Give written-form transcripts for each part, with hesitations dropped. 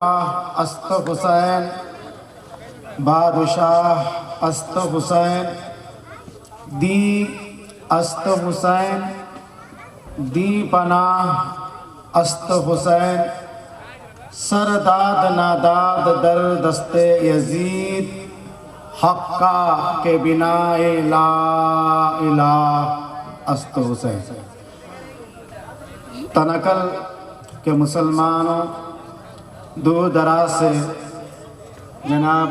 است حسین بادشاہ است حسین دی است حسین دی پناہ است حسین سرداد ناداد در دست یزید حقا کے بنا لا الہ است حسین۔ تنقل کے مسلمانوں دور دراز سے جناب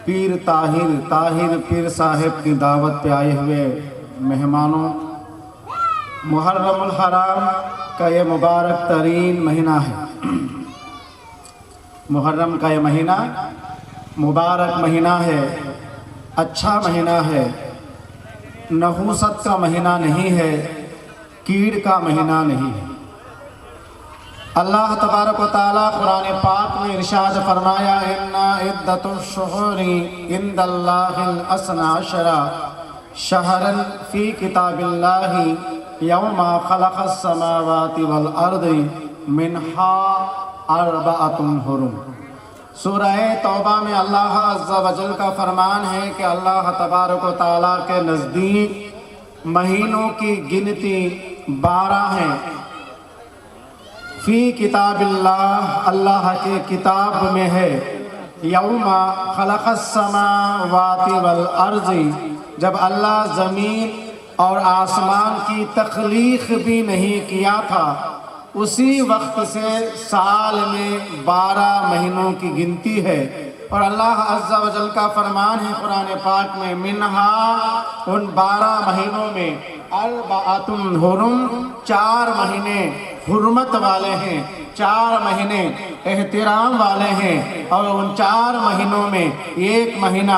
پیر طاہر پیر صاحب کی دعوت پہ آئے ہوئے مہمانوں، محرم الحرام کا یہ مبارک ترین مہینہ ہے۔ محرم کا یہ مہینہ مبارک مہینہ ہے، اچھا مہینہ ہے، نحوست کا مہینہ نہیں ہے، کیڑ کا مہینہ نہیں ہے۔ اللہ تبارک و تعالیٰ قرآن پاک میں ارشاد فرمایا ان عدۃ الشہور عند اللہ اثنا عشر شہرا فی کتاب اللہ یوم خلق السماوات والارض منہا اربعۃ حرم۔ سورہ توبہ میں اللہ عز و جل کا فرمان ہے کہ اللہ تبارک و تعالیٰ کے نزدیک مہینوں کی گنتی 12 ہیں۔ فی کتاب اللہ، اللہ کے کتاب میں ہے، یوم خلق السماوات والارض، جب اللہ زمین اور آسمان کی تخلیق بھی نہیں کیا تھا، اسی وقت سے سال میں 12 مہینوں کی گنتی ہے۔ اور اللہ عز و جل کا فرمان ہے قرآن پاک میں منہا، ان 12 مہینوں میں اربعۃ حرم، 4 مہینے حرمت والے ہیں، 4 مہینے احترام والے ہیں، اور ان 4 مہینوں میں ایک مہینہ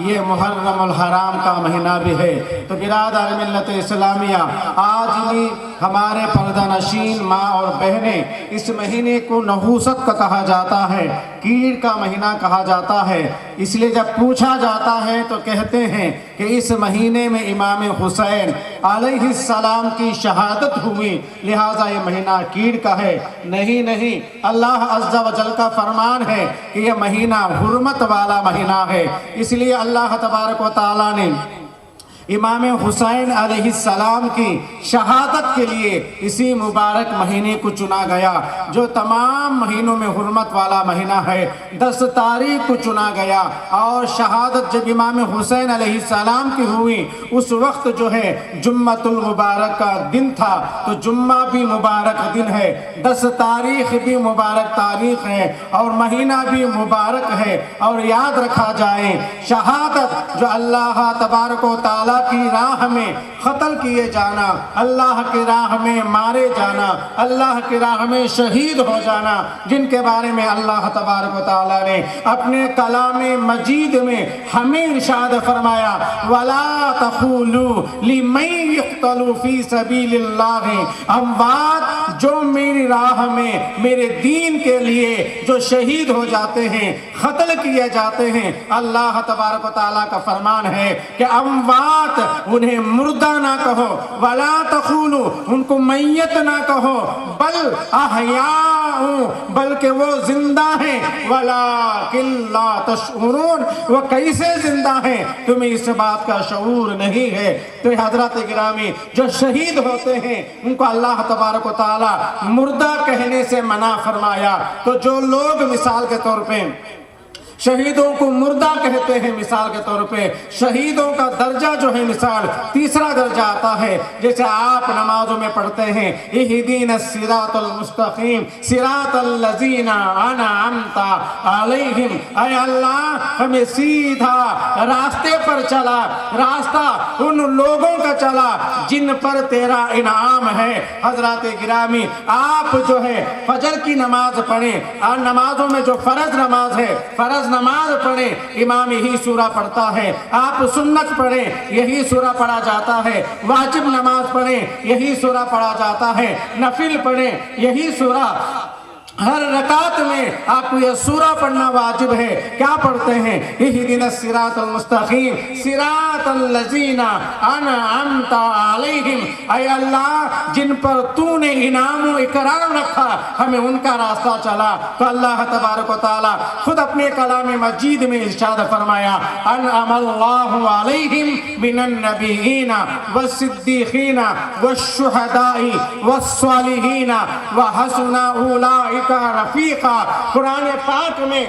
یہ محرم الحرام کا مہینہ بھی ہے۔ تو برادر ملت اسلامیہ، آج بھی ہمارے پردہ نشین ماں اور بہنیں اس مہینے کو نحوست کا کہا جاتا ہے، کیڑ کا مہینہ کہا جاتا ہے۔ اس لیے جب پوچھا جاتا ہے تو کہتے ہیں کہ اس مہینے میں امام حسین علیہ السلام کی شہادت ہوئی، لہٰذا یہ مہینہ کیڑ کا ہے۔ نہیں، اللہ عز و جل کا فرمان ہے کہ یہ مہینہ حرمت والا مہینہ ہے۔ اس لیے اللہ تبارک و تعالیٰ نے امام حسین علیہ السلام کی شہادت کے لیے اسی مبارک مہینے کو چنا گیا، جو تمام مہینوں میں حرمت والا مہینہ ہے۔ 10 تاریخ کو چنا گیا، اور شہادت جب امام حسین علیہ السلام کی ہوئی اس وقت جو ہے جمعۃ المبارک کا دن تھا، تو جمعہ بھی مبارک دن ہے، 10 تاریخ بھی مبارک تاریخ ہے، اور مہینہ بھی مبارک ہے۔ اور یاد رکھا جائے، شہادت جو اللہ تبارک و تعالیٰ کی راہ میں قتل کیے جانا، اللہ کی راہ میں مارے جانا، اللہ کی راہ میں شہید ہو جانا، جن کے بارے میں اللہ تبارک و تعالیٰ نے اپنے کلام مجید میں ہمیں ارشاد فرمایا وَلَا تَقُولُوا لِمَن يُقْتَلُ فِي سَبِيلِ اللَّهِ، اموات جو میری راہ میں میرے دین کے لیے جو شہید ہو جاتے ہیں، قتل کیے جاتے ہیں، اللہ تبارک و تعالیٰ کا فرمان ہے کہ اموات انہیں مردہ نہ کہو، ولا تقولوا ان کو میت نہ کہو، بل احیاء، بلکہ وہ زندہ ہیں، ولکن لا تشعرون، وہ کیسے زندہ ہیں تمہیں اس بات کا شعور نہیں ہے۔ تو حضرات گرامی، جو شہید ہوتے ہیں ان کو اللہ تبارک و تعالی مردہ کہنے سے منع فرمایا۔ تو جو لوگ مثال کے طور پہ شہیدوں کو مردہ کہتے ہیں، مثال کے طور پہ شہیدوں کا درجہ جو ہے مثال 3 درجہ آتا ہے، جیسے آپ نمازوں میں پڑھتے ہیں اہدینا الصراط المستقیم صراط الذین انعمت علیہم، اے اللہ ہمیں سیدھا راستے پر چلا، راستہ ان لوگوں کا چلا جن پر تیرا انعام ہے۔ حضرات گرامی، آپ جو ہے فجر کی نماز پڑھیں، اور نمازوں میں جو فرض نماز ہے، فرض نماز پڑھیں، امام یہی سورہ پڑھتا ہے، آپ سنت پڑھیں یہی سورہ پڑھا جاتا ہے، واجب نماز پڑھیں یہی سورہ پڑھا جاتا ہے، نفل پڑھیں یہی سورہ ہر رکعت میں آپ کو یہ سورہ پڑھنا واجب ہے۔ کیا پڑھتے ہیں؟ اہدنا الصراط المستقیم صراط الذین انعمت علیہم، اے اللہ جن پر تو نے انعام و اکرام رکھا ہمیں ان کا راستہ چلا۔ تو اللہ تبارک و تعالی خود اپنے کلام مجید میں ارشاد فرمایا انعم اللہ علیہم من النبیین والصدیقین والشہداء والصالحین وحسن اولئک رفیقا۔ قرآن پاک میں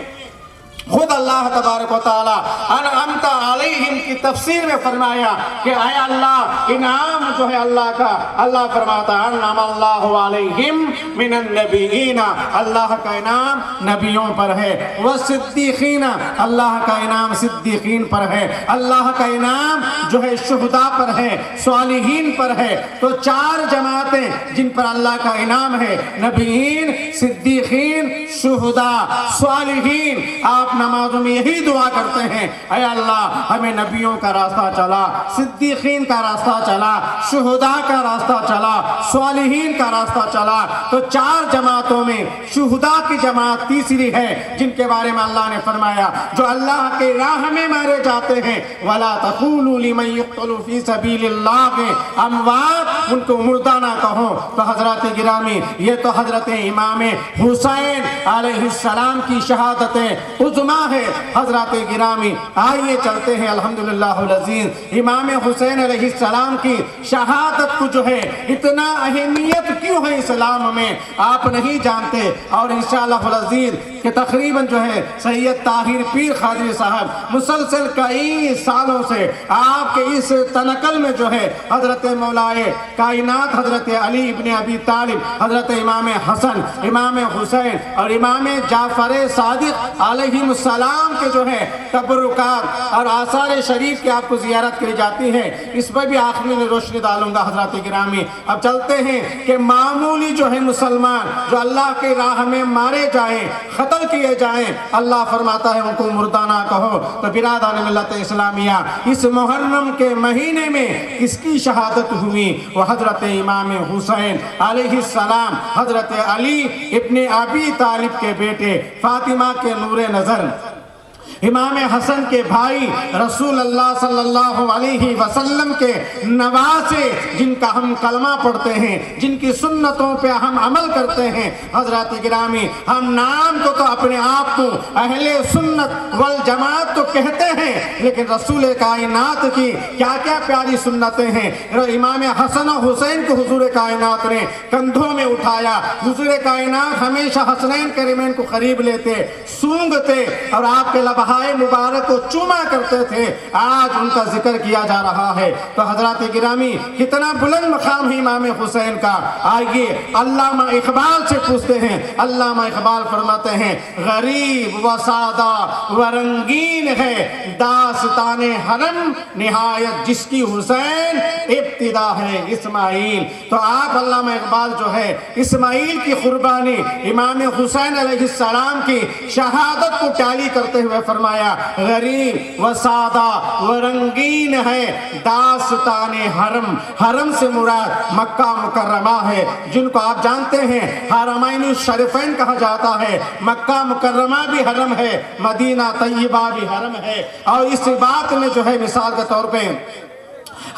خود اللہ تبارک و تعالی انعمت علیہم کی تفسیر میں فرمایا کہ اے اللہ انعام جو ہے اللہ کا، اللہ فرماتا انعم اللہ علیہم من النبیین، اللہ کا انعام نبیوں پر ہے، والصدیقین اللہ کا انعام صدیقین پر ہے، اللہ کا انعام جو ہے شہداء پر ہے، صالحین پر ہے۔ تو چار جماعتیں جن پر اللہ کا انعام ہے، نبیین، صدیقین، شہداء، صالحین۔ آپ نمازوں میں یہی دعا کرتے ہیں اے اللہ ہمیں نبیوں کا راستہ چلا، صدیقین کا راستہ چلا، شہداء کا راستہ چلا، صالحین کا راستہ چلا۔ تو چار جماعتوں میں شہداء کی جماعت تیسری ہے جن کے بارے میں اللہ نے فرمایا جو اللہ کے راہ میں مارے جاتے ہیں وَلَا تَقُولُوا لِمَن يُقْتَلُ فِي سَبِيلِ اللَّهِ اموات، ان کو مردہ نہ کہو۔ تو حضرات گرامی یہ تو حضرت امام حسین علیہ السلام کی شہادت عظمیٰ ہے۔ حضرات گرامی آئیے چلتے ہیں الحمدللہ العزیز امام حسین علیہ السلام کی شہادت کو جو ہے اتنا اہمیت کیوں ہے اسلام میں آپ نہیں جانتے، اور انشاءاللہ العزیز کہ تقریباً جو ہے سید طاہر پیر قادری صاحب مسلسل کئی سالوں سے آپ کے اس تنقل میں جو ہے حضرت مولائے کائنات حضرت علی ابن ابی طالب، حضرت امام حسن، امام حسین اور امام جعفر صادق علیہ السلام کے جو ہے تبرکات اور آثار شریف کی آپ کو زیارت کی جاتی ہے، اس پر بھی آخری میں روشنی ڈالوں گا حضرات گرامی۔ اب چلتے ہیں کہ معمولی جو ہے مسلمان جو اللہ کے راہ میں مارے جائیں، قتل کیے جائیں، اللہ فرماتا ہے ان کو مردہ نہ کہو۔ تو برادران ملت اسلامیہ اس محرم کے مہینے میں کس کی شہادت ہوئی؟ وہ حضرت امام حسین علیہ السلام، حضرت علی ابن ابی طالب کے بیٹے، فاطمہ کے نور نظر، امام حسن کے بھائی، رسول اللہ صلی اللہ علیہ وسلم کے نواسے، جن کا ہم کلمہ پڑھتے ہیں، جن کی سنتوں پہ ہم عمل کرتے ہیں۔ حضرات گرامی ہم نام کو تو اپنے آپ کو اہل سنت والجماعت تو کہتے ہیں، لیکن رسول کائنات کی کیا کیا پیاری سنتیں ہیں۔ امام حسن و حسین کو حضور کائنات نے کندھوں میں اٹھایا، حضور کائنات ہمیشہ حسنین کریمین کو قریب لیتے، سونگتے اور آپ کے لبہائے مبارک کو چوما کرتے تھے۔ آج ان کا ذکر کیا جا رہا ہے۔ تو حضرات گرامی کتنا بلند مقام ہے امام حسین کا۔ آئیے علامہ اقبال سے پوچھتے ہیں۔ علامہ اقبال فرماتے ہیں غریب و سادہ و رنگین ہے داستان حرم، نہایت جس کی حسین ابتدا ہے اسماعیل۔ تو آپ علامہ اقبال جو ہے اسماعیل کی قربانی امام حسین علیہ السلام کی شہادت کو ٹالی کرتے ہوئے فرمایا غریب و سادہ و رنگین ہے داستان حرم۔ حرم سے مراد مکہ مکرمہ ہے، جن کو آپ جانتے ہیں حرمین الشریفین کہا جاتا ہے۔ مکہ مکرمہ بھی حرم ہے، مدینہ طیبہ بھی حرم ہے۔ اور اس بات میں جو ہے مثال کے طور پہ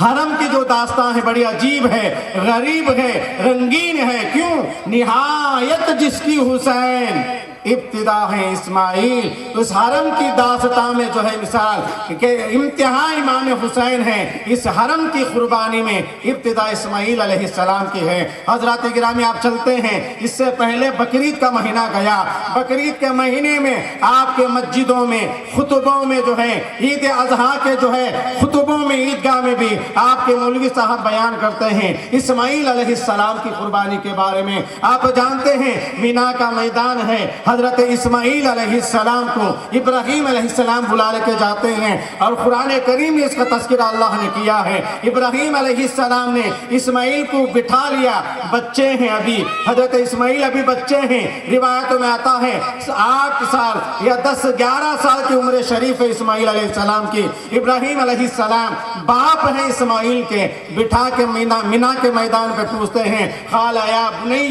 حرم کی جو داستان ہے بڑی عجیب ہے، غریب ہے، رنگین ہے۔ کیوں؟ نہایت جس کی حسین ابتدا ہے اسماعیل۔ اس حرم کی داستان میں جو ہے مثال کہ انتہا امام حسین ہے، اس حرم کی قربانی میں ابتدا اسماعیل علیہ السلام کی ہے۔ حضرات گرامی آپ چلتے ہیں، اس سے پہلے بقرعید کا مہینہ گیا۔ بقرعید کے مہینے میں آپ کے مسجدوں میں خطبوں میں جو ہے عید اضحیٰ کے جو ہے خطبوں میں عیدگاہ میں بھی آپ کے مولوی صاحب بیان کرتے ہیں اسماعیل علیہ السلام کی قربانی کے بارے میں۔ آپ جانتے ہیں مینا کا میدان ہے، حضرت اسماعیل علیہ السلام کو ابراہیم علیہ السلام بلا لے کے جاتے ہیں، اور قرآن کریم میں اس کا تذکرہ اللہ نے کیا ہے۔ ابراہیم علیہ السلام نے اسماعیل کو بٹھا لیا، بچے ہیں ابھی، حضرت اسماعیل ابھی بچے ہیں، روایتوں میں آتا ہے 8 سال یا 10-11 سال کی عمر شریف ہے اسماعیل علیہ السلام کی۔ ابراہیم علیہ السلام باپ ہیں اسماعیل کے، بٹھا کے مینا کے میدان پہ پوچھتے ہیں، قال یا بنی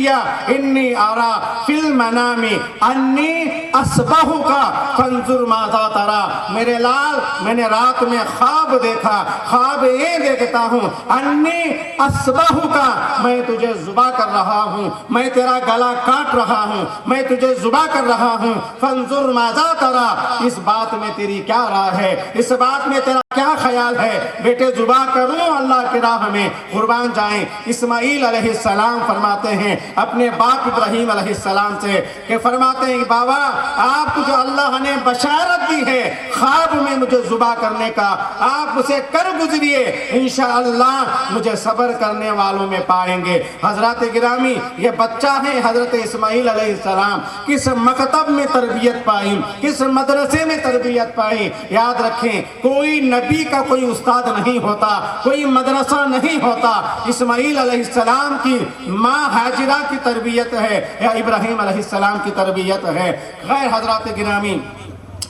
انی ارا فی المنام انی اصبحک فانظر ماذا تری، میرے لال میں نے رات میں خواب دیکھا، خواب یہ دیکھتا ہوں انی اصبحک، میں تجھے ذبح کر رہا ہوں، میں تیرا گلا کاٹ رہا ہوں، میں تجھے ذبح کر رہا ہوں، فانظر ماذا تری، اس بات میں تیری کیا رائے ہے، اس بات میں تیرا کیا خیال ہے، بیٹے ذبح کروں اللہ کی راہ میں قربان جائیں؟ اسماعیل علیہ السلام فرماتے ہیں اپنے باپ ابراہیم علیہ السلام سے کہ فرماتے ہیں بابا آپ کو جو اللہ نے بشارت دی ہے خواب میں مجھے ذبح کرنے کا، آپ اسے کر گزریے، انشاءاللہ مجھے صبر کرنے والوں میں پائیں گے۔ حضرات گرامی، یہ بچہ ہے حضرت اسماعیل علیہ السلام، کس مکتب میں تربیت پائی، کس مدرسے میں تربیت پائی؟ یاد رکھیں کوئی نبی کا کوئی استاد نہیں ہوتا، کوئی مدرسہ نہیں ہوتا۔ اسماعیل علیہ السلام کی ماں ہاجرہ کی تربیت ہے یا ابراہیم علیہ السلام کی تربیت ہے۔ غیر حضرات گرامی،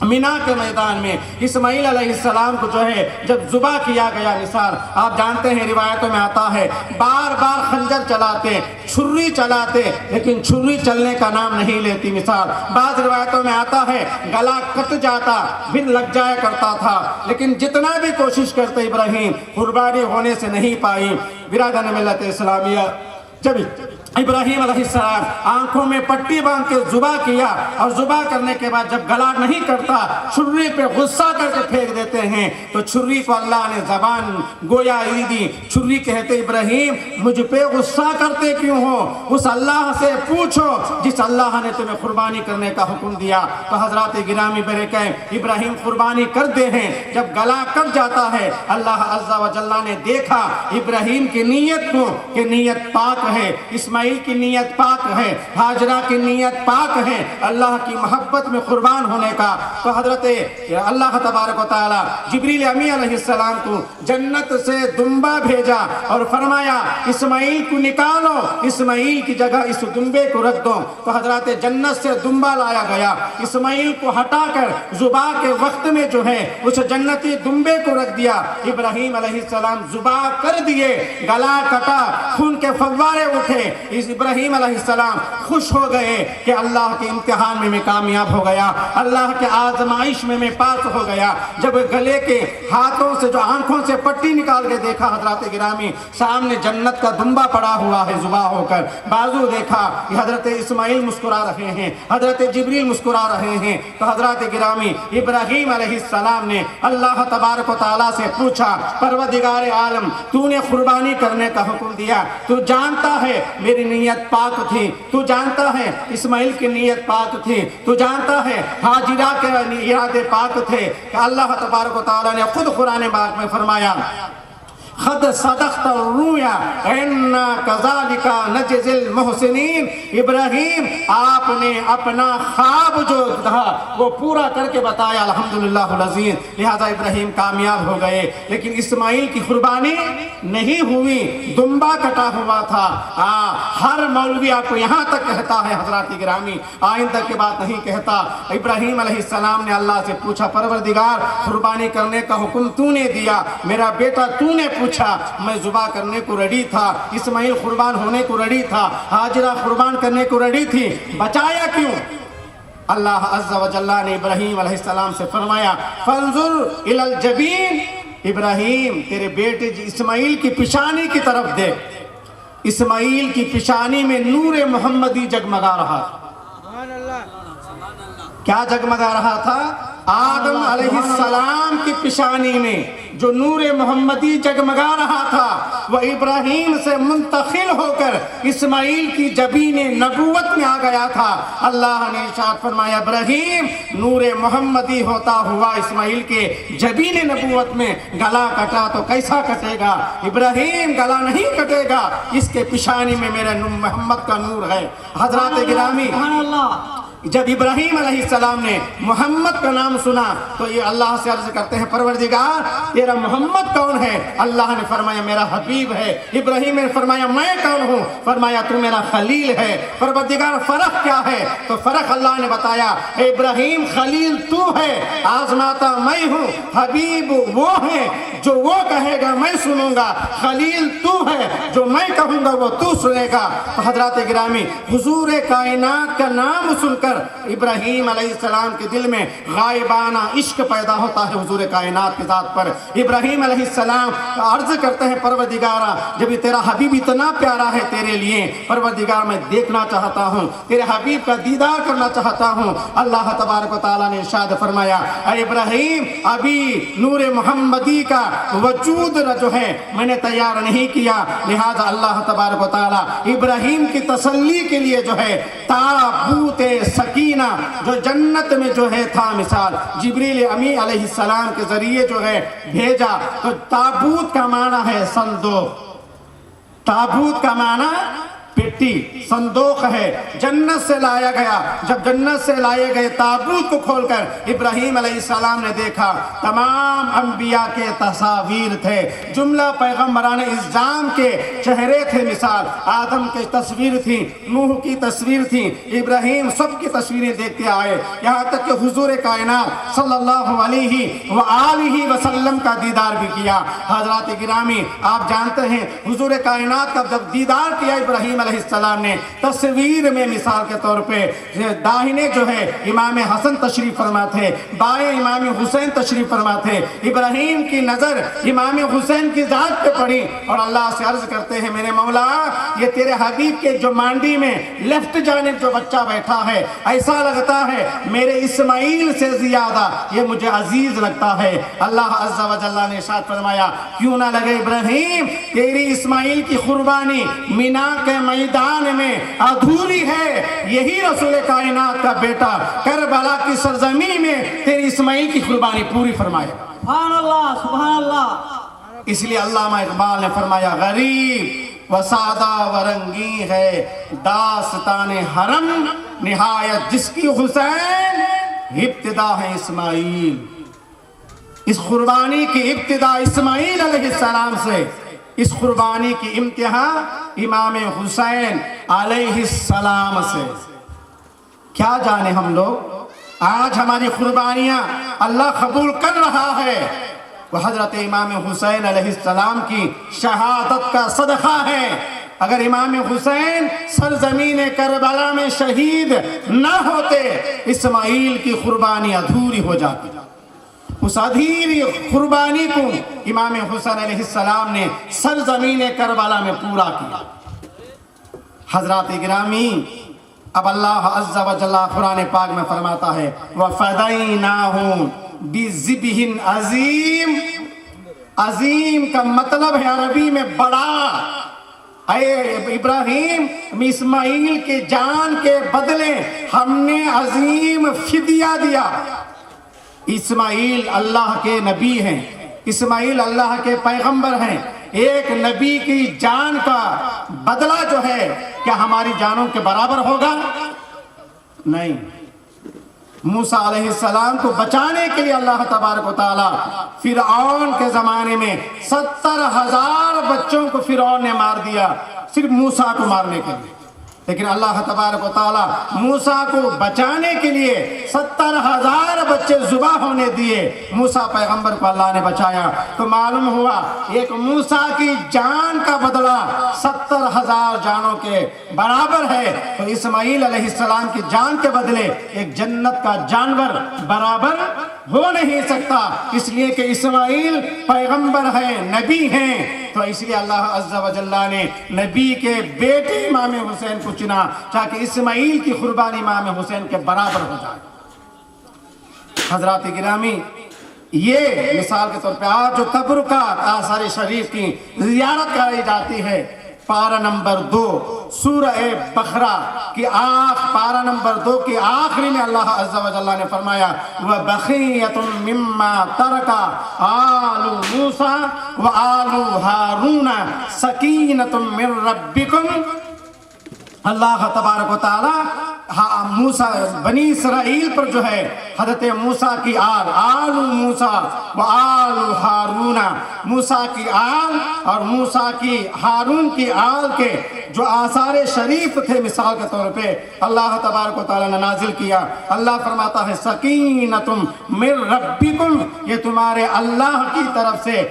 مینا کے میدان میں اسماعیل علیہ السلام کو جو ہے جب ذبح کیا گیا، مثال آپ جانتے ہیں روایتوں میں آتا ہے بار بار خنجر چلاتے، چھری چلاتے، لیکن چھری چلنے کا نام نہیں لیتی۔ مثال بعض روایتوں میں آتا ہے گلا کٹ جاتا، پھر لگ جایا کرتا تھا، لیکن جتنا بھی کوشش کرتے ابراہیم قربانی ہونے سے نہیں پائی۔ برادران ملت اسلامیہ، جب ابراہیم علیہ السلام آنکھوں میں پٹی باندھ کے ذبح کیا، اور ذبح کرنے کے بعد جب گلا نہیں کرتا چھری پہ غصہ کر کے پھینک دیتے ہیں، تو چھری کو اللہ نے زبان گویا دی۔ چھری کہتے ابراہیم مجھ پہ غصہ کرتے کیوں ہو، اس اللہ سے پوچھو جس اللہ نے تمہیں قربانی کرنے کا حکم دیا۔ تو حضرات گرامی برکیں، ابراہیم قربانی کرتے ہیں، جب گلا کٹ جاتا ہے اللہ عز و جل نے دیکھا ابراہیم کی نیت کو کہ نیت پاک ہے، اسماعیل کی نیت پاک ہے، ہاجرہ کی نیت پاک ہے اللہ کی محبت میں قربان ہونے کا۔ تو حضرت اللہ تبارک و تعالی جبریل امی علیہ السلام کو جنت سے دمبا بھیجا اور فرمایا اسماعیل کو نکالو، اسماعیل کی جگہ اس دمبے کو رکھ دو۔ تو حضرت جنت سے دمبا لایا گیا، اسماعیل کو ہٹا کر ذبح کے وقت میں جو ہے اس جنتی دمبے کو رکھ دیا۔ ابراہیم علیہ السلام ذبح کر دیے، گلا کٹا، خون کے فوارے اٹھے۔ اس ابراہیم علیہ السلام خوش ہو گئے کہ اللہ کے امتحان میں کامیاب ہو گیا، اللہ کے آزمائش میں پاس ہو گیا۔ جب گلے کے ہاتھوں سے جو آنکھوں سے پٹی نکال کے دیکھا حضرات گرامی سامنے جنت کا دمبا پڑا ہوا ہے ذبح ہو کر، بازو دیکھا کہ حضرت اسماعیل مسکرا رہے ہیں، حضرت جبریل مسکرا رہے ہیں۔ تو حضرات گرامی ابراہیم علیہ السلام نے اللہ تبارک و تعالیٰ سے پوچھا پروردگار عالم تو نے قربانی کرنے کا حکم دیا، تو جانتا ہے میری نیت پاک تھی، تو جانتا ہے اسماعیل کی نیت پاک تھی، تو جانتا ہے ہاجرہ کے ارادے پاک تھے، کہ اللہ تبارک و تعالیٰ نے خود قرآن پاک میں فرمایا خد صدقت الرؤیا انا کذالک نجزی المحسنین۔ ابراہیم آپ نے اپنا خواب جو تھا وہ پورا کر کے بتایا، الحمدللہ العظیم، لہذا ابراہیم کامیاب ہو گئے۔ لیکن اسماعیل کی قربانی نہیں ہوئی، دمبا کٹا ہوا تھا۔ ہر مولوی آپ کو یہاں تک کہتا ہے حضرات گرامی، آئندہ کی بات نہیں کہتا۔ ابراہیم علیہ السلام نے اللہ سے پوچھا پروردگار قربانی کرنے کا حکم تو نے دیا، میرا بیٹا تو نے پوچھا، میں ذبح کرنے کو ریڈی تھا، اسماعیل قربان ہونے کو ریڈی تھا، ہاجرہ قربان کرنے کو ریڈی تھی، بچایا کیوں؟ اللہ عز و جل نے ابراہیم علیہ السلام سے فرمایا فانظر الی الجبین، ابراہیم تیرے بیٹے اسماعیل کی پیشانی کی طرف دیکھ۔ اسماعیل کی پیشانی میں نور محمدی جگمگا رہا تھا۔ کیا جگمگا رہا تھا؟ آدم علیہ السلام کی پیشانی میں جو نور محمدی جگمگا رہا تھا وہ ابراہیم سے منتقل ہو کر اسماعیل کی جبین نبوت میں آ گیا تھا۔ اللہ نے ارشاد فرمایا ابراہیم نور محمدی ہوتا ہوا اسماعیل کے جبین نبوت میں گلا کٹا تو کیسا کٹے گا؟ ابراہیم گلا نہیں کٹے گا، اس کے پیشانی میں میرے محمد کا نور ہے۔ حضرات گرامی جب ابراہیم علیہ السلام نے محمد کا نام سنا تو یہ اللہ سے عرض کرتے ہیں پروردگار تیرا محمد کون ہے؟ اللہ نے فرمایا میرا حبیب ہے۔ ابراہیم نے فرمایا میں کون ہوں؟ فرمایا تو میرا خلیل ہے۔ پروردگار فرق کیا ہے؟ تو فرق اللہ نے بتایا ابراہیم خلیل تو ہے، آزماتا میں ہوں، حبیب وہ ہے جو وہ کہے گا میں سنوں گا، خلیل تو ہے جو میں کہوں گا وہ تو سنے گا۔ تو حضرات گرامی حضور کائنات کا نام سن کر ابراہیم علیہ السلام کے دل میں غائبانہ عشق پیدا ہوتا ہے حضور کائنات کی ذات پر۔ ابراہیم علیہ السلام عرض کرتے ہیں پروردگارا جب یہ تیرا حبیب اتنا پیارا ہے تیرے لیے پروردگار میں دیکھنا چاہتا ہوں، تیرے حبیب کا دیدار کرنا چاہتا ہوں۔ اللہ تبارک و تعالیٰ نے ارشاد فرمایا اے ابراہیم ابھی نور محمدی کا وجود جو ہے میں نے تیار نہیں کیا، لہذا اللہ تبارک و تعالیٰ ابراہیم کی تسلی کے لیے جو ہے تابوت سکینہ جو جنت میں جو ہے تھا مثال جبریل امی علیہ السلام کے ذریعے جو ہے بھیجا۔ تو تابوت کا معنی ہے صندوق، تابوت کا معنی پٹی، صندوق ہے، جنت سے لایا گیا۔ جب جنت سے لائے گئے تابوت کو کھول کر ابراہیم علیہ السلام نے دیکھا تمام انبیاء کے تصاویر تھے، جملہ پیغمبران اسلام کے چہرے تھے مثال، آدم کی تصویر تھی، نوح کی تصویر تھی، ابراہیم، سب کی تصویریں دیکھتے آئے، یہاں تک کہ حضور کائنات صلی اللہ علیہ وآلہ وسلم کا دیدار بھی کیا۔ حضرات گرامی آپ جانتے ہیں حضور کائنات کا جب دیدار کیا ابراہیم علیہ السلام نے تصویر میں مثال کے طور پہ داہنے جو ہے امام حسن تشریف فرما تھے، بائیں امام حسین تشریف فرما تھے۔ ابراہیم کی نظر امام حسین کی ذات پہ پڑی اور اللہ سے عرض کرتے ہیں میرے مولا یہ تیرے حبیب کے جو مانڈی میں لیفٹ جانب جو بچہ بیٹھا ہے ایسا لگتا ہے میرے اسماعیل سے زیادہ یہ مجھے عزیز لگتا ہے۔ اللہ عز و جل نے ارشاد فرمایا کیوں نہ لگے ابراہیم تیری اسماعیل کی قربانی مینا کے میدان میں ادھوری ہے، یہی رسول کائنات کا بیٹا کربلا کی سرزمین میں تیری اسماعیل کی قربانی پوری فرمائے۔ سبحان اللہ سبحان اللہ۔ اس لیے علامہ اقبال نے فرمایا غریب و سادہ و رنگی ہے داستان حرم، نہایت جس کی حسین ابتدا ہے اسماعیل۔ اس قربانی کی ابتدا اسماعیل علیہ السلام سے، اس قربانی کی انتہا امام حسین علیہ السلام سے۔ کیا جانے ہم لوگ آج ہماری قربانیاں اللہ قبول کر رہا ہے وہ حضرت امام حسین علیہ السلام کی شہادت کا صدقہ ہے۔ اگر امام حسین سرزمین کربلا میں شہید نہ ہوتے اسماعیل کی قربانی ادھوری ہو جاتی۔ اس ادھیری قربانی کو امام حسین علیہ السلام نے سرزمین کربلا میں پورا کیا۔ حضرات گرامی اب اللہ عز و جل قرآن پاک میں فرماتا ہے وَفَدَيْنَاهُ بِذِبْحٍ عَظِيمٍ۔ عظیم کا مطلب ہے عربی میں بڑا۔ اے ابراہیم اسماعیل کے جان کے بدلے ہم نے عظیم فدیہ دیا۔ اسماعیل اللہ کے نبی ہیں، اسماعیل اللہ کے پیغمبر ہیں، ایک نبی کی جان کا بدلہ جو ہے کیا ہماری جانوں کے برابر ہوگا؟ نہیں۔ موسیٰ علیہ السلام کو بچانے کے لیے اللہ تبارک و تعالیٰ فرعون کے زمانے میں 70,000 بچوں کو فرعون نے مار دیا صرف موسیٰ کو مارنے کے لیے، لیکن اللہ تبارک و تعالیٰ موسیٰ کو بچانے کے لیے 70,000 بچے ذبح ہونے دیے۔ موسیٰ پیغمبر کو اللہ نے بچایا تو معلوم ہوا ایک موسیٰ کی جان کا بدلہ 70,000 جانوں کے برابر ہے، تو اسماعیل علیہ السلام کی جان کے بدلے ایک جنت کا جانور برابر ہو نہیں سکتا، اس لیے کہ اسماعیل پیغمبر ہیں، نبی ہیں، تو اس لیے اللہ عز و جل نے نبی کے بیٹے امام حسین کو چنا تاکہ اسماعیل کی قربانی امام حسین کے برابر ہو جائے۔ حضرات گرامی یہ مثال کے طور پہ آج جو تبرکات آثار شریف کی زیارت کرائی جاتی ہے، پارہ نمبر 2 سورہ بقرہ کی پارہ نمبر 2 کی آخری میں اللہ عز و جل نے فرمایا وَبَقِيَّةٌ مِّمَّا تَرَكَ آلُ مُوسَىٰ وَآلُ هَارُونَ سَكِينَةٌ مِّن رَبِّكُمْ۔ اللہ تبارک و تعالی موسیٰ بنی اسرائیل پر جو ہے حضرت موسیٰ کی آل موسیٰ و آل ہارون، موسیٰ کی آل اور موسیٰ کی ہارون کی آل کے جو آثار شریف تھے مثال کے طور پہ اللہ تبارک و تعالیٰ نے نازل کیا۔ اللہ فرماتا ہے سکینتم من ربکم، یہ تمہارے اللہ کی طرف سے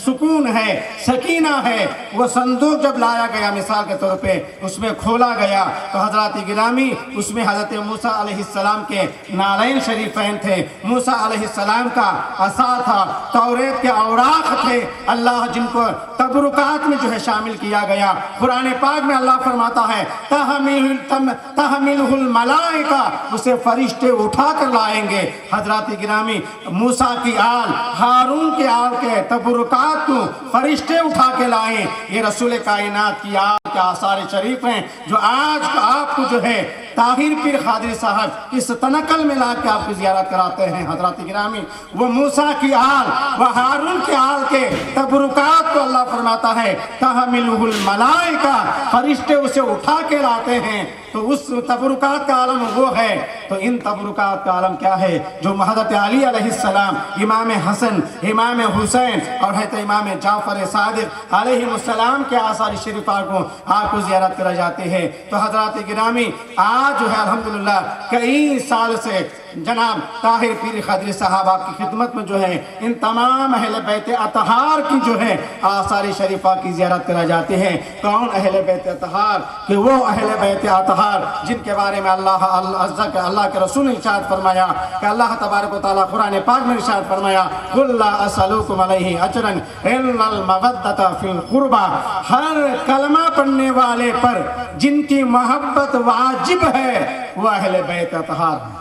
سکون ہے، سکینہ ہے۔ وہ صندوق جب لایا گیا مثال کے طور پہ اس میں کھولا گیا تو حضرات گرامی اس میں حضرت موسیٰ علیہ السلام کے نالین شریفین تھے، موسیٰ علیہ السلام کا عصا تھا، توریت کے اوراق تھے، اللہ جن کو تبرکات میں جو ہے شامل کیا گیا۔ قرآن پاک میں اللہ فرماتا ہے تحملہ الملائکہ، اسے فرشتے اٹھا کر لائیں گے۔ حضرات گرامی موسیٰ کی آل ہارون کی آل کے تبرکات کو فرشتے اٹھا کے لائیں، یہ رسول کائنات کی آل کے آثار شریف ہیں جو آج آپ کو جو ہے طاہر پیر قادری صاحب اس تنقل میں لا کے آپ کی زیارت کراتے ہیں۔ حضرات گرامی وہ موسیٰ کی آل و ہارون کی آل کے تبرکات کو اللہ فرماتا ہے تحملہ الملائکہ، فرشتے اسے اٹھا کے لاتے ہیں۔ تو اس تبرکات کا عالم وہ ہے، تو ان تبرکات کا عالم کیا ہے جو حضرت علی علیہ السلام، امام حسن، امام حسین اور حضرت امام جعفر صادق علیہ السلام کے آثار شریفہ کو آپ کو زیارت کرا جاتے ہیں۔ تو حضرات گرامی آج جو ہے الحمدللہ کئی سال سے جناب طاہر پیر قادری صاحب آپ کی خدمت میں جو ہے ان تمام اہل بیت اطہار کی جو ہے آثار شریفہ کی زیارت کرا جاتے ہیں۔ کون اہل بیت اطہار؟ کہ وہ اہل بیت اطہار جن کے بارے میں اللہ کے رسول نے ارشاد فرمایا کہ اللہ تبارک و تعالیٰ قرآن پاک میں ارشاد فرمایا قُلْ لَا أَسْأَلُكُمْ عَلَيْهِ أَجْرًا إِلَّا الْمَوَدَّةَ فِي الْقُرْبَى، ہر کلمہ پڑھنے والے پر جن کی محبت واجب ہے وہ اہل بیت اطہار ہیں۔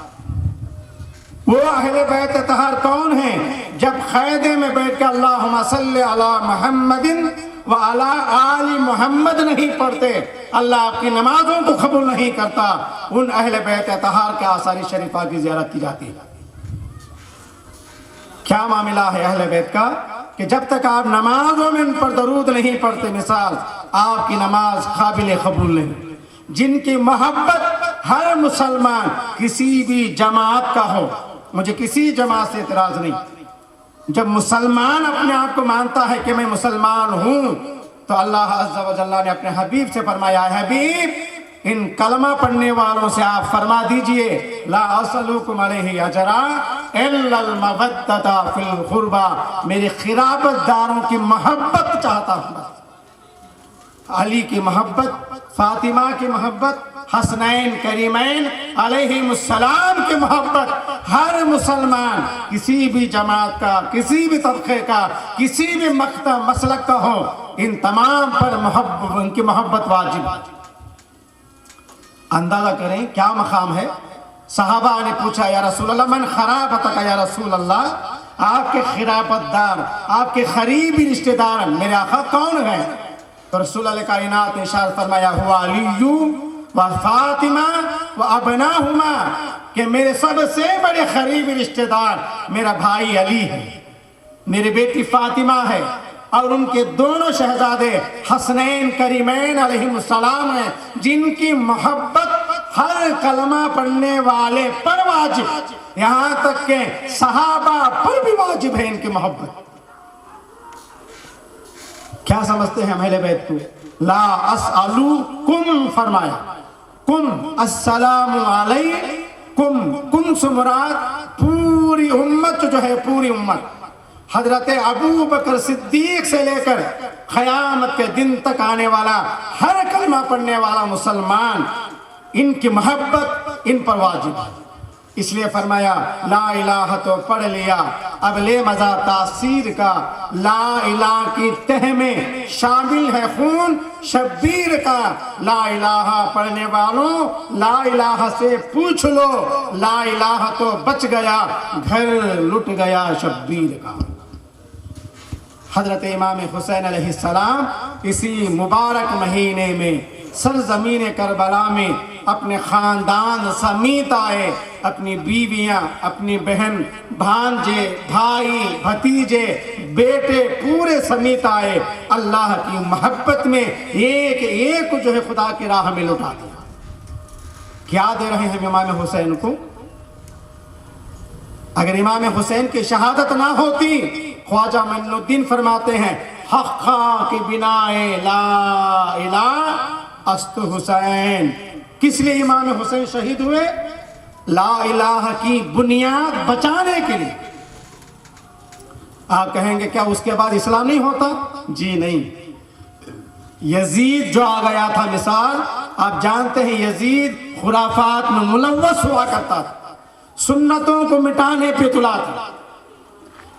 وہ اہل بیت اطہار کون ہیں؟ جب قیدے میں بیٹھ کے اللہم صلی علی محمد وعلی آل محمد نہیں پڑھتے، اللہ آپ کی نمازوں کو قبول نہیں کرتا۔ ان اہل بیت اطہار کے آثار شریفہ کی زیارت کی جاتی ہے۔ کیا معاملہ ہے اہل بیت کا کہ جب تک آپ نمازوں میں ان پر درود نہیں پڑھتے مثال آپ کی نماز قابل قبول نہیں۔ جن کی محبت ہر مسلمان کسی بھی جماعت کا ہو، مجھے کسی جماعت سے اعتراض نہیں، جب مسلمان اپنے آپ کو مانتا ہے کہ میں مسلمان ہوں تو اللہ عز و جل نے اپنے حبیب سے فرمایا ہے حبیب ان کلمہ پڑھنے والوں سے آپ فرما دیجئے لا اسألکم علیہ اجرا الا المودۃ فی القربى، میرے قرابت داروں کی محبت چاہتا ہوں، علی کی محبت، فاطمہ کی محبت، حسنین کریمین علیہم السلام کی محبت ہر مسلمان کسی بھی جماعت کا، کسی بھی طبقے کا، کسی بھی مکتب مسلک کا ہو، ان تمام پر ان کی محبت واجب ہے۔ اندازہ کریں کیا مقام ہے۔ صحابہ نے پوچھا یا رسول اللہ من خرابتک یا رسول اللہ، آپ کے خرابت دار، آپ کے قریبی رشتہ دار میرے آقا کون ہیں؟ تو رسول اللہ کائنات نے ارشاد فرمایا ہوا علی و فاطمہ و ابناہما، کہ میرے سب سے بڑے قریبی رشتہ دار میرا بھائی علی ہے، میری بیٹی فاطمہ ہے، اور ان کے دونوں شہزادے حسنین کریمین علیہم السلام ہیں، جن کی محبت ہر کلمہ پڑھنے والے پر واجب، یہاں تک کہ صحابہ پر بھی واجب ہے ان کی محبت۔ کیا سمجھتے ہیں اہل بیت کو؟ لا اسألکم فرمایا، کم السلام علیکم، کم سے مراد پوری امت جو ہے، پوری امت حضرت ابو بکر صدیق سے لے کر قیامت کے دن تک آنے والا ہر کلمہ پڑھنے والا مسلمان، ان کی محبت ان پر واجب ہے۔ اس لیے فرمایا لا الہ تو پڑھ لیا، اب لے مزہ تاثیر کا، لا الہ کی تہ میں شامل ہے خون شبیر کا، لا الہ پڑھنے والوں لا الہ سے پوچھ لو، لا الہ تو بچ گیا گھر لٹ گیا شبیر کا۔ حضرت امام حسین علیہ السلام اسی مبارک مہینے میں سرزمین کربلا میں اپنے خاندان سمیت آئے، اپنی بیویاں، اپنی بہن، بھانجے، بھائی، بھتیجے، بیٹے پورے سمیت آئے، اللہ کی محبت میں ایک ایک جو ہے خدا کی راہ میں لٹا دیا۔ کیا دے رہے ہیں امام حسین کو؟ اگر امام حسین کی شہادت نہ ہوتی، خواجہ معین الدین فرماتے ہیں حقا کی بنا لا الہ است حسین. کس لیے امام حسین شہید ہوئے؟ لا الہ کی بنیاد بچانے کے لیے. آپ کہیں گے کیا اس کے بعد اسلام نہیں ہوتا؟ جی نہیں. یزید جو آ گیا تھا، مثال آپ جانتے ہیں یزید خرافات میں ملوث ہوا کرتا تھا، سنتوں کو مٹانے پہ تلا تھا.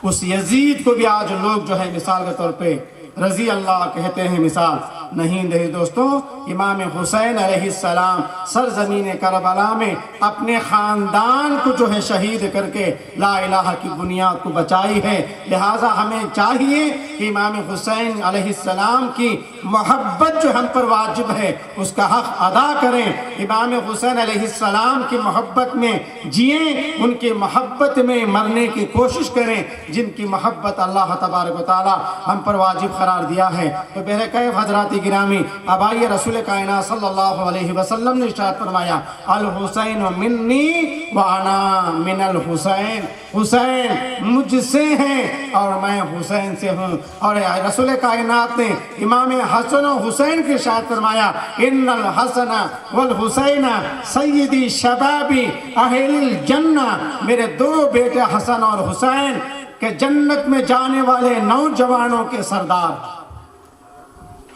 اس یزید کو بھی آج لوگ جو ہے مثال کے طور پہ رضی اللہ کہتے ہیں، مثال نہیں دے. دوستوں، امام حسین علیہ السلام سرزمین کربلا میں اپنے خاندان کو جو ہے شہید کر کے لا الہ کی بنیاد کو بچائی ہے. لہٰذا ہمیں چاہیے کہ امام حسین علیہ السلام کی محبت جو ہم پر واجب ہے اس کا حق ادا کریں. امام حسین علیہ السلام کی محبت میں جئیں، ان کی محبت میں مرنے کی کوشش کریں، جن کی محبت اللہ تبارک و تعالی ہم پر واجب قرار دیا ہے. تو بہرکیف حضرات گرامی، اب آئیے رسول کائنات صلی اللہ علیہ وسلم نے ارشاد فرمایا الحسین منی وانا من الحسین. حسین مجھ سے ہیں اور میں حسین سے ہوں. اور رسول کائنات نے امام حسن و حسین کے ارشاد فرمایا ان الحسن والحسین سیدی شبابی اہل الجنہ. میرے دو بیٹے حسن اور حسین کہ جنت میں جانے والے نوجوانوں کے سردار.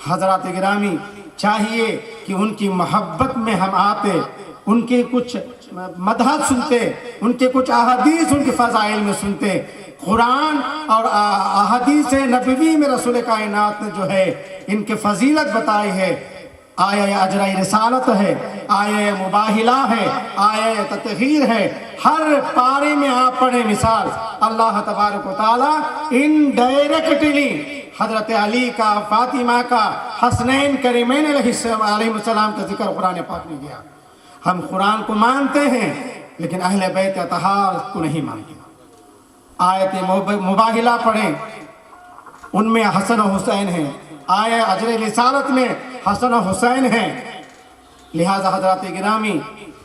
حضرات گرامی، چاہیے کہ ان کی محبت میں ہم آتے، ان کے کچھ مدح سنتے، ان کے کچھ احادیث ان کے فضائل میں سنتے. قرآن اور احادیث نبوی میں رسول کائنات نے جو ہے ان کے فضیلت بتائی ہے. آیہ اجرہ رسالت ہے، آیہ مباہلہ ہے، آیہ تطہیر ہے. ہر پارے میں آپ پڑھیں مثال اللہ تبارک و تعالی انڈائریکٹلی حضرت علی کا، فاطمہ کا، حسنین کریمین علیہ السلام کا ذکر قرآن پاک میں گیا. ہم قرآن کو مانتے ہیں لیکن اہل بیت اطہار کو نہیں مانتے. آیت مباہلہ پڑھیں، ان میں حسن و حسین ہیں. آیہ اجر رسالت میں حسن و حسین ہیں. لہذا حضرات گرامی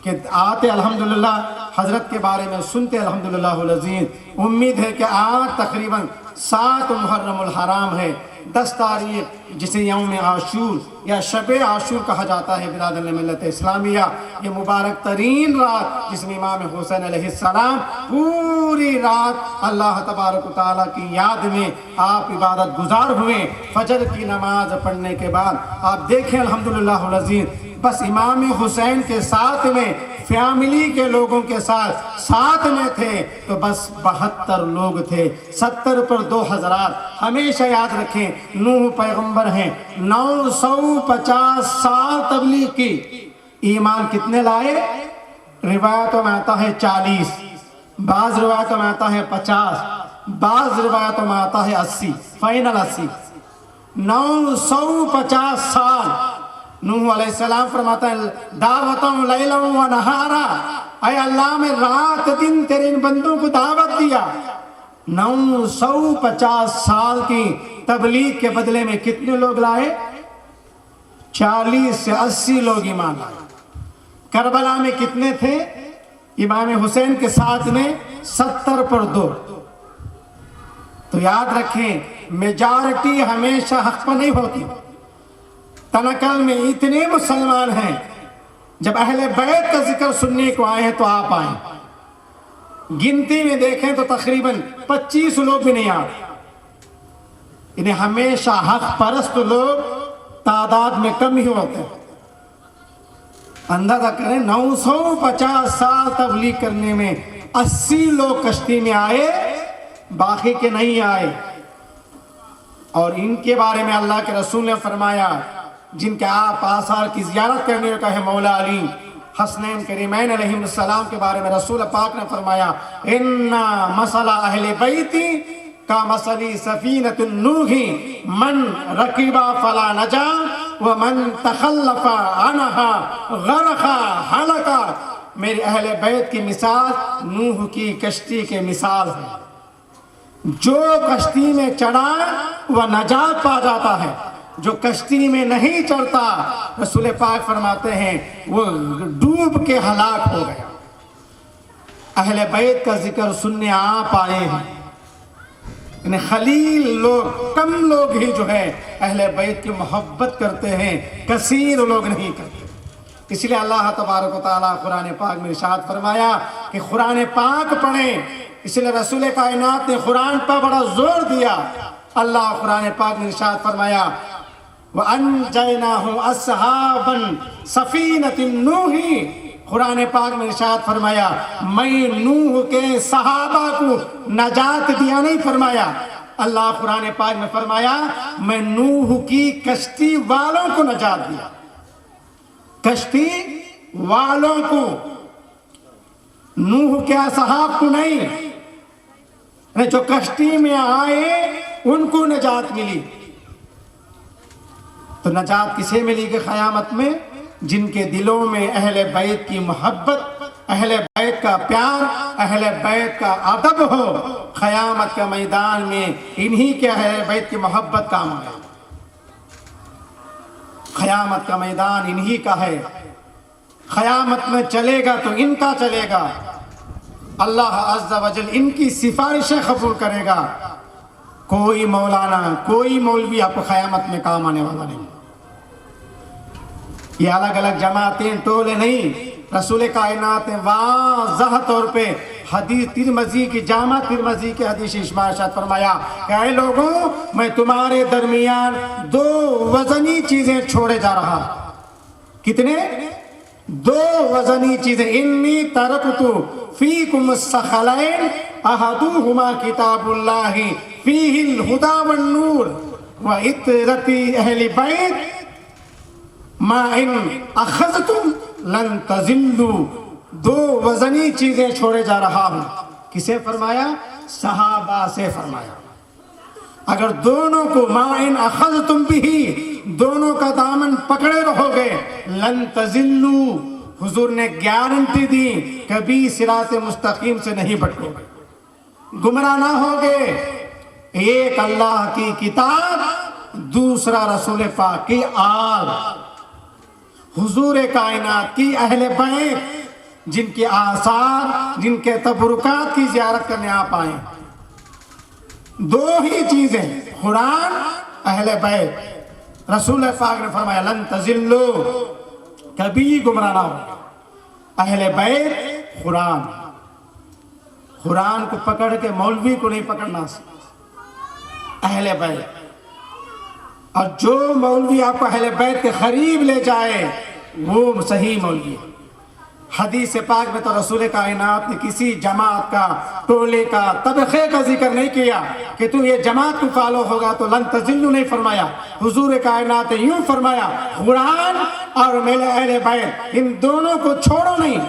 کہ آتے الحمدللہ حضرت کے بارے میں سنتے الحمدللہ العظیم. امید ہے کہ آج تقریباً 7 محرم الحرام ہے، 10 تاریخ جسے یوم عاشور یا شب عاشور کہا جاتا ہے برادران ملت اسلامیہ. یہ مبارک ترین رات جس میں امام حسین علیہ السلام پوری رات اللہ تبارک و تعالیٰ کی یاد میں آپ عبادت گزار ہوئے. فجر کی نماز پڑھنے کے بعد آپ دیکھیں الحمدللہ العظیم، بس امام حسین کے ساتھ میں فیملی کے لوگوں کے ساتھ میں تھے تو بس 72 لوگ تھے. 70 پر 2 حضرات. ہمیشہ یاد رکھیں نوح پیغمبر ہیں، 950 سال تبلیغ کی. ایمان کتنے لائے؟ روایتوں میں آتا ہے 40، بعض روایتوں میں آتا ہے 50، بعض روایتوں میں آتا ہے 80، فائنل 80. 950 سال. نوح علیہ السلام فرماتا ہے دعوتوں لیلا و نہارا، اے اللہ میں رات دن تیرے ان بندوں کو دعوت دیا. 950 سال کی تبلیغ کے بدلے میں کتنے لوگ لائے؟ 40 سے 80 لوگ ایمان لائے. کربلا میں کتنے تھے؟ امام حسین کے ساتھ میں 70 پر 2. تو یاد رکھیں میجارٹی ہمیشہ حق پر نہیں ہوتی. تنقل میں اتنے مسلمان ہیں، جب اہل بیت کا ذکر سننے کو آئے ہیں تو آپ آئیں. گنتی میں دیکھیں تو تقریباً 25 لوگ بھی نہیں آتے. انہیں ہمیشہ حق پرست لوگ تعداد میں کم ہی ہوتے ہیں. اندازہ کریں 950 سال تبلیغ کرنے میں 80 لوگ کشتی میں آئے، باقی کے نہیں آئے. اور ان کے بارے میں اللہ کے رسول نے فرمایا جن کے آپ آثار کی زیارت کرنے کا ہے مولا علی حسنین کریمین علیہ السلام کے بارے میں رسول پاک نے فرمایا اِنَّا مَثَلَ أَهْلِ بَيْتِ كَمَثَلِ سَفِينَةِ النُّوحِ مَنْ رَكِبَ فَلَا نَجَا وَمَنْ تَخَلَّفَ عَنْهَا غَرَقَ هَلَكَ. میرے اہل بیت کی مثال نوح کی کشتی کے مثال ہے. جو کشتی میں چڑھا وہ نجات پا جاتا ہے، جو کشتی میں نہیں چڑھتا رسول پاک فرماتے ہیں وہ ڈوب کے ہلاک ہو گیا۔ اہل بیت کا ذکر سننے آپ آئے ہیں، یعنی خلیل لوگ کم لوگ ہی جو ہے اہل بیت کی محبت کرتے ہیں، کثیر لوگ نہیں کرتے۔ اس لیے اللہ تبارک و تعالیٰ قرآن پاک میں ارشاد فرمایا کہ قرآن پاک پڑھیں۔ اس لیے رسول کائنات نے قرآن پر بڑا زور دیا۔ اللہ قرآن پاک میں ارشاد فرمایا وَأَنْجَيْنَاهُ أَصْحَابًا سَفِينَةِ النُّوحِ، قرآن پاک میں ارشاد فرمایا میں نوح کے صحابہ کو نجات دیا، نہیں فرمایا۔ اللہ قرآن پاک میں فرمایا میں نوح کی کشتی والوں کو نجات دیا، کشتی والوں کو، نوح کے اصحاب کو نہیں۔ جو کشتی میں آئے ان کو نجات ملی۔ تو نجات کسے ملی کہ قیامت میں جن کے دلوں میں اہل بیت کی محبت، اہل بیت کا پیار، اہل بیت کا ادب ہو، قیامت کے میدان میں انہی کے اہل بیت کی محبت کام آئے۔ قیامت کا میدان انہی کا ہے، قیامت میں چلے گا تو ان کا چلے گا، اللہ عز و جل ان کی سفارشیں قبول کرے گا۔ کوئی مولانا، کوئی مولوی آپ کو قیامت میں کام آنے والا نہیں۔ یہ الگ الگ جماعتیں، ٹولے نہیں، رسول کائنات نے واضح طور پہ حدیث ترمذی کی، جامع ترمذی کی حدیث اشارت فرمایا کہ اے لوگوں میں تمہارے درمیان دو وزنی چیزیں چھوڑے جا رہا۔ کتنے؟ دو وزنی چیزیں۔ انی ترکت فیکم الثقلین احدہما کتاب اللہ فیہ الہدی والنور وعطرتی اہل بیت ما ان اخذتم لن تضلوا۔ دو وزنی چیزیں چھوڑے جا رہا ہوں۔ کسے فرمایا؟ صحابہ سے فرمایا۔ اگر دونوں کو ما ان اخذتم بھی، دونوں کا دامن پکڑے رہو گے، لن تضلوا، حضور نے گارنٹی دی کبھی صراط مستقیم سے نہیں بھٹکو گے، گمراہ نہ ہوگے۔ ایک اللہ کی کتاب، دوسرا رسول پاک کی آل، حضور کائنات کی اہل بیت جن کے آثار، جن کے تبرکات کی زیارت کرنے آپ آئے۔ دو ہی چیزیں، قرآن، اہل بیت۔ رسول پاک نے فرمایا لن تضلوا، کبھی گمراہ نہ ہو۔ اہل بیت، قرآن، قرآن کو پکڑ کے مولوی کو نہیں پکڑنا، اہل بیت۔ اور جو مولوی آپ کو اہل بیت کے قریب لے جائے وہ صحیح مولوی ہے۔ حدیث پاک میں تو رسول کائنات نے کسی جماعت کا، ٹولے کا، طبقے کا ذکر نہیں کیا کہ تو یہ جماعت کو فالو ہوگا تو لن تضلوا نہیں فرمایا۔ حضور کائنات نے یوں فرمایا قرآن اور میرے اہل بیت، ان دونوں کو چھوڑو نہیں،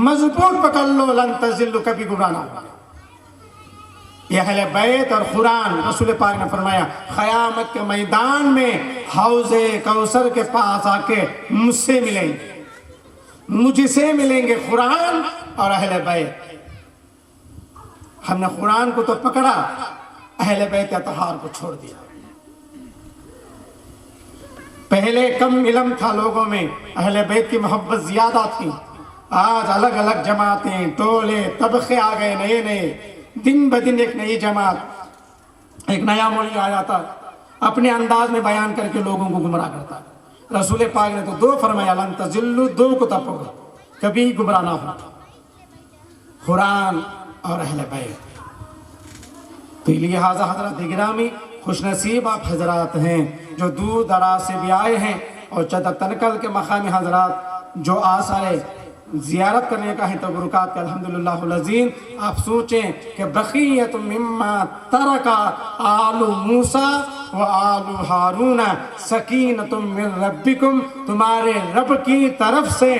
مضبوط پکڑ لو، لن تضلوا، کبھی گمراہ نہ ہوگا۔ یہ اہل بیت اور قرآن، رسول پاک نے فرمایا قیامت کے میدان میں حوض کوثر کے پاس آ کے مجھ سے ملیں گے، مجھ سے ملیں گے قرآن اور اہل بیت۔ ہم نے قرآن کو تو پکڑا، اہل بیت اطہار کو چھوڑ دیا۔ پہلے کم علم تھا لوگوں میں، اہل بیت کی محبت زیادہ تھی۔ آج الگ الگ جماعتیں، ٹولے، طبقے آ گئے نئے نئے، دن بدن ایک نئی جماعت، ایک نیا مولوی آ جاتا، اپنے انداز میں بیان کر کے لوگوں کو گمراہ کرتا۔ رسول پاک نے تو دو فرمایا لن تضلوا، دو کو تپو گے، کبھی گمراہ نہ ہو، قرآن اور اہل بیت۔ تو لہٰذا حضرات گرامی، خوش نصیب آپ حضرات ہیں جو دور دراز سے بھی آئے ہیں، اور چدر تنکل کے مقامی حضرات جو آثار زیارت کرنے کا ہے تبرکات کا، الحمدللہ العظیم۔ آپ سوچیں کہ بقیت مما ترک آل موسیٰ و آل ہارون سکینۃ من ربکم، تمہارے رب کی طرف سے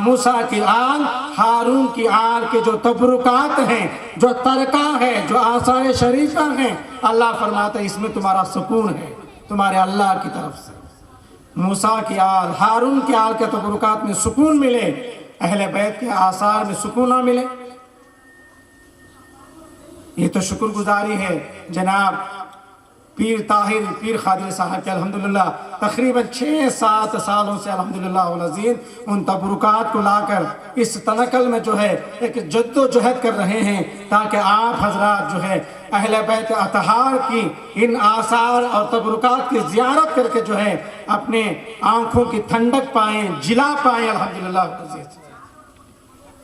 موسیٰ کی آل، ہارون کی آل کے جو تبرکات ہیں، جو ترکہ ہے، جو آثار شریفہ ہیں، اللہ فرماتا ہے اس میں تمہارا سکون ہے، تمہارے اللہ کی طرف سے۔ موسیٰ کی آل، ہارون کی آل کے تبرکات میں سکون ملے، اہل بیت کے آثار میں سکون نہ ملے، یہ تو شکر گزاری ہے۔ جناب پیر طاہر پیر قادری صاحب کے الحمدللہ تقریباً 6-7 سالوں سے الحمدللہ العظیم ان تبرکات کو لا کر اس تنقل میں جو ہے ایک جد و جہد کر رہے ہیں تاکہ آپ حضرات جو ہے اہل بیت اطہار کی ان آثار اور تبرکات کی زیارت کر کے جو ہے اپنے آنکھوں کی ٹھنڈک پائیں، جلا پائیں الحمدللہ.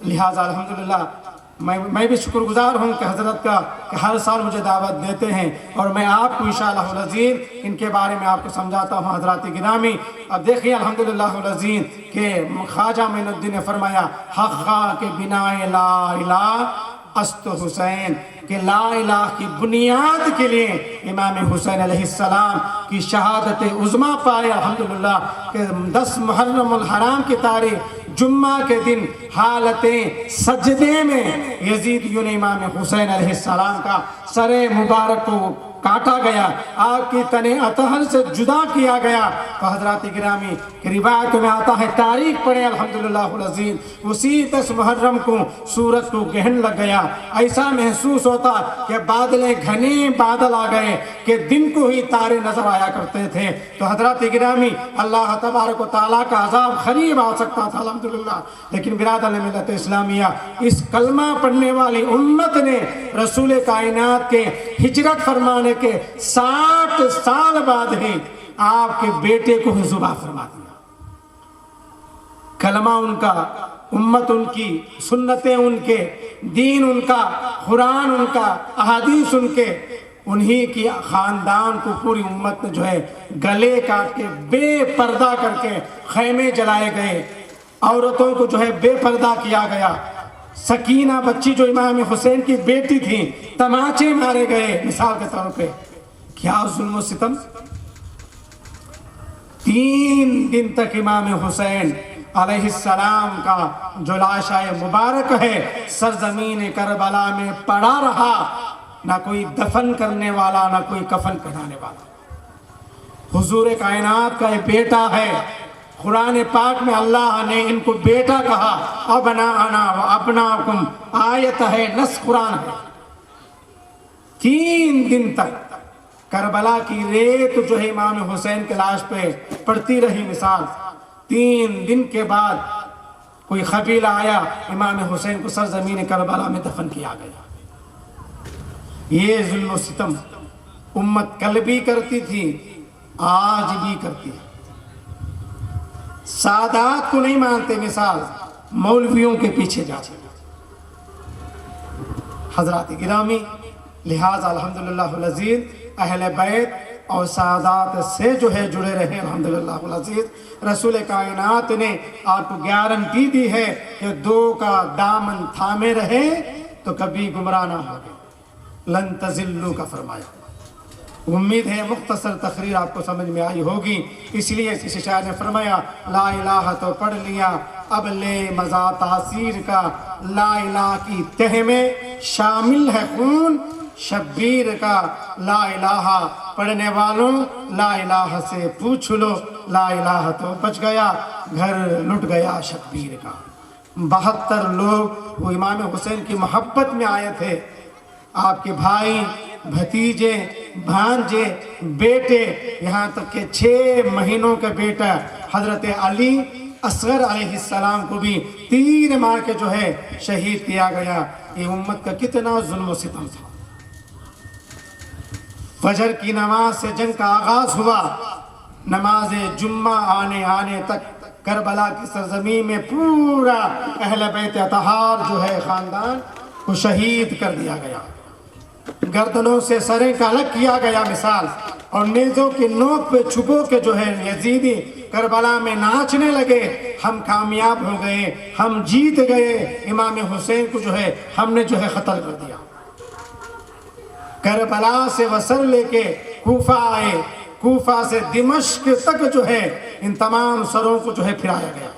لہٰذا الحمدللہ میں بھی شکر گزار ہوں کہ حضرت کا کہ ہر سال مجھے دعوت دیتے ہیں اور میں آپ کو انشاءاللہ العظیم ان کے بارے میں آپ کو سمجھاتا ہوں حضرات گرامی. اب دیکھیے الحمدللہ العظیم کہ خواجہ معین الدین نے فرمایا حقا کے بنا لا الہ است حسین، کہ لا الہ کی بنیاد کے لیے امام حسین علیہ السلام کی شہادت عظمیٰ پائے الحمدللہ کہ 10 محرم الحرام کی تاریخ جمعہ کے دن حالت سجدے میں یزید یوں امام حسین علیہ السلام کا سر مبارک کو کاٹا گیا، آپ کی تن اطہر سے جدا کیا گیا. تو حضرات گرامی کہ روایت میں آتا ہے، تاریخ پڑھیں الحمدللہ العظیم، اسی 10 محرم کو سورج کو گرہن لگ گیا. ایسا محسوس ہوتا کہ بادلیں گھنے بادل آ گئے کہ دن کو ہی تارے نظر آیا کرتے تھے. تو حضرات گرامی اللہ تبارک و تعالیٰ کا عذاب قریب آ سکتا تھا الحمدللہ، لیکن برادران ملت اسلامیہ اس کلمہ پڑھنے والی امت نے رسول کائنات کے ہجرت فرمانے کے 60 سال بعد ہی آپ کے بیٹے کو ذبح فرما دیا. کلمہ ان کا، امت ان کی، سنتیں ان کے، دین ان کا، قرآن ان کا، احادیث ان کے، انہی کی خاندان کو پوری امت نے جو ہے گلے کاٹ کے بے پردہ کر کے خیمے جلائے گئے، عورتوں کو جو ہے بے پردہ کیا گیا. سکینہ بچی جو امام حسین کی بیٹی تھی تماچے مارے گئے مثال کے طور پہ. کیا ظلم و ستم. 3 دن تک امام حسین علیہ السلام کا جو لاشہ مبارک ہے سرزمین کربلا میں پڑا رہا، نہ کوئی دفن کرنے والا نہ کوئی کفن پہنانے والا. حضور کائنات کا یہ بیٹا ہے. قرآن پاک میں اللہ نے ان کو بیٹا کہا، ابناءنا و ابناکم، آیت ہے، نص قرآن ہے. 3 دن تک کربلا کی ریت جو ہے امام حسین کے لاش پہ پڑتی رہی مثال. 3 دن کے بعد کوئی قبیلہ آیا، امام حسین کو سرزمین کربلا میں دفن کیا گیا. یہ ظلم و ستم امت کل بھی کرتی تھی، آج بھی کرتی ہے. سادات کو نہیں مانتے، مثال مولویوں کے پیچھے جاتے. حضرات گرامی لہٰذا الحمدللہ العزیز اہل بیت اور سادات سے جو ہے جڑے رہے الحمدللہ العزیز. رسول کائنات نے آپ کو گارنٹی دی ہے کہ 2 کا دامن تھامے رہے تو کبھی گمراہ نہ ہوگے. لن تزلوا کا فرمایا. امید ہے مختصر تقریر آپ کو سمجھ میں آئی ہوگی. اس لیے کسی شاعر نے فرمایا لا الہ تو پڑھ لیا اب لے مزہ تاثیر کا، لا الہ کی تہ میں شامل ہے خون شبیر کا. لا الہ پڑھنے والوں لا الہ سے پوچھ لو، لا الہ تو بچ گیا گھر لٹ گیا شبیر کا. 72 لوگ وہ امام حسین کی محبت میں آئے تھے. آپ کے بھائی، بھتیجے، بھانجے، بیٹے، یہاں تک کہ 6 مہینوں کا بیٹا حضرت علی اصغر علیہ السلام کو بھی تیر مار کے جو ہے شہید کیا گیا. یہ امت کا کتنا ظلم و ستم تھا. فجر کی نماز سے جنگ کا آغاز ہوا، نماز جمعہ آنے تک کربلا کی سرزمین میں پورا اہل بیت اطہار جو ہے خاندان کو شہید کر دیا گیا. گردنوں سے سریں کا الگ کیا گیا مثال، اور نیزوں کی نوک پہ چھپو کے جو ہے یزیدی کربلا میں ناچنے لگے. ہم کامیاب ہو گئے، ہم جیت گئے، امام حسین کو جو ہے ہم نے جو ہے قتل کر دیا. کربلا سے وصل لے کے کوفہ آئے، کوفہ سے دمشق تک جو ہے ان تمام سروں کو جو ہے پھرایا گیا.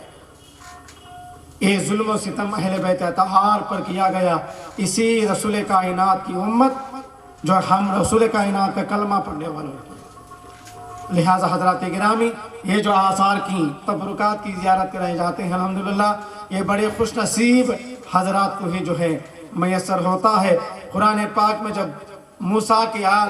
یہ ظلم و ستم اہل بیت اطہار پر کیا گیا. اسی رسول کائنات کی امت جو ہم رسول کائنات کا کلمہ پڑھنے والوں کی. لہٰذا حضرات گرامی یہ جو آثار کی تبرکات کی زیارت کرائے جاتے ہیں الحمدللہ یہ بڑے خوش نصیب حضرات کو ہی جو ہے میسر ہوتا ہے. قرآن پاک میں جب موسیٰ کی آل